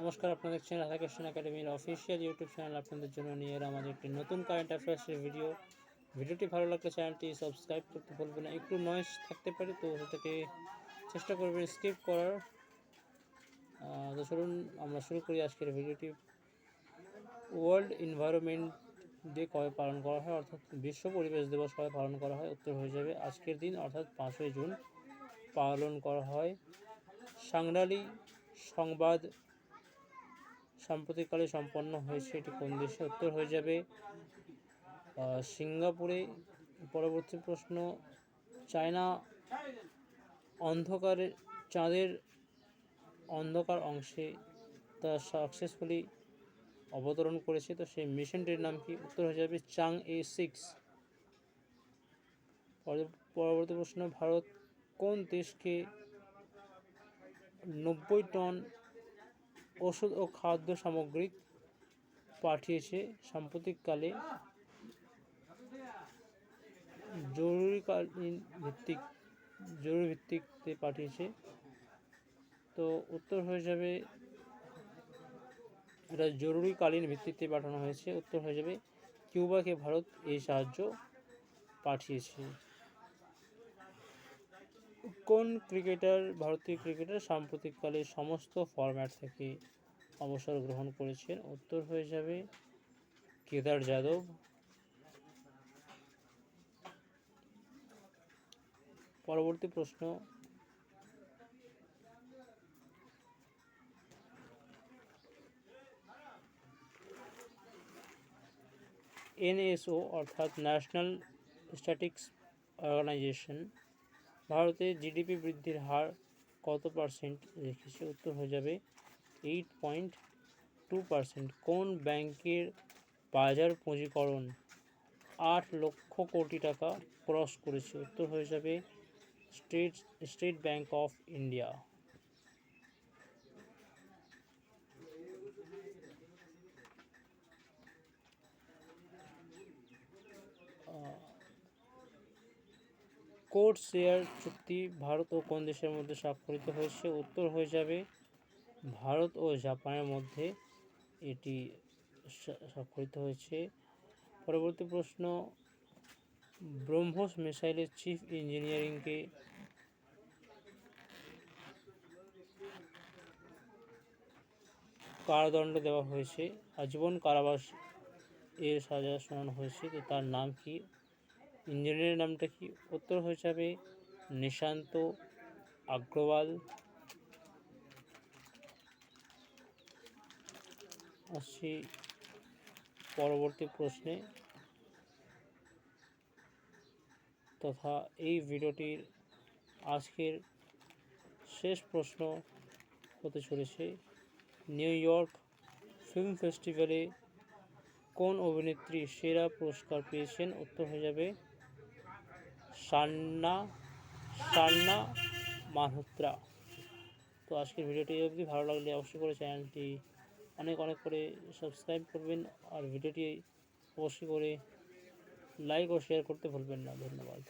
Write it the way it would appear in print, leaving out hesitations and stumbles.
নমস্কার, আপনারা দেখছেন রাধাকৃষ্ণ একাডেমির অফিসিয়াল ইউটিউব চ্যানেল। আপনাদের জন্য নিয়ে এলাম আমাদের একটি নতুন কারেন্ট অ্যাফেয়ার্সের ভিডিওটি ভালো লাগলে চ্যানেলটি সাবস্ক্রাইব করতে ভুলবেন না। একটু নয়েজ থাকতে পারে, তো সেটাকে চেষ্টা করবেন স্কিপ করার। তো চলুন আমরা শুরু করি আজকের ভিডিওটি। ওয়ার্ল্ড এনভায়রনমেন্ট ডে কবে পালন করা হয়, অর্থাৎ বিশ্ব পরিবেশ দিবস কবে পালন করা হয়? উত্তর হয়ে যাবে আজকের দিন, অর্থাৎ 5ই জুন পালন করা হয়। সাংরালি সংবাদ সাম্প্রতিককালে সম্পন্ন হয়েছে, এটি কোন দেশে? উত্তর হয়ে যাবে সিঙ্গাপুরে। পরবর্তী প্রশ্ন, চায়না চাঁদের অন্ধকার অংশে তা সাকসেসফুলি অবতরণ করেছে, তো সেই মিশনটির নাম কি? উত্তর হয়ে যাবে চাংয়ে-6। পরবর্তী প্রশ্ন, ভারত কোন দেশকে 90 টন ওষুধ ও খাদ্য সামগ্রী পাঠিয়েছে সাম্প্রতিককালে জরুরি ভিত্তিতে পাঠিয়েছে? তো উত্তর হয়ে যাবে এটা জরুরিকালীন ভিত্তিতে পাঠানো হয়েছে। উত্তর হয়ে যাবে কিউবাকে ভারত এই সাহায্য পাঠিয়েছে। কোন ভারতীয় ক্রিকেটার সাম্প্রতিককালে সমস্ত ফরম্যাট থেকে অবসর গ্রহণ করেছেন? উত্তর হয়ে যাবে কেদার যাদব। পরবর্তী প্রশ্ন, এনএসও অর্থাৎ ন্যাশনাল স্ট্যাটিস্টিক্স অর্গানাইজেশন ভারতের জিডিপি বৃদ্ধির হার কত পার্সেন্ট রেখেছে? উত্তর হয়ে যাবে 8.2%। কোন ব্যাংকের বাজার পুঁজিকরণ 8 লক্ষ কোটি টাকা ক্রস করেছে? উত্তর হয়ে যাবে state bank of India. Code share চুক্তি ভারত ও কোন দেশের মধ্যে স্বাক্ষরিত হয়েছে? উত্তর হয়ে যাবে ভারত ও জাপানের মধ্যে এটি স্বাক্ষরিত হয়েছে। পরবর্তী প্রশ্ন, ব্রহ্মোস মিসাইলের চিফ ইঞ্জিনিয়ারকে কারাদণ্ড দেওয়া হয়েছে, আজীবন কারাবাস এর সাজা শোনানো হয়েছে, তো তার নাম কি? ইঞ্জিনিয়ারের নামটা কি? উত্তর হয়ে যাবে নিশান্ত আগ্রওয়াল। আসছি পরবর্তী প্রশ্নে, তথা এই ভিডিওটির আজকের শেষ প্রশ্ন হতে চলেছে। নিউ ইয়র্ক ফিল্ম ফেস্টিভ্যালে কোন অভিনেত্রী সেরা পুরস্কার পেয়েছেন? উত্তর হয়ে যাবে সান্না মালহোত্রা। তো আজকের ভিডিওটি অবধি। ভালো লাগলে অবশ্যই করে চ্যানেলটি অনেক করে সাবস্ক্রাইব করবেন, আর ভিডিওটি অবশ্যই করে লাইক ও শেয়ার করতে ভুলবেন না। ধন্যবাদ।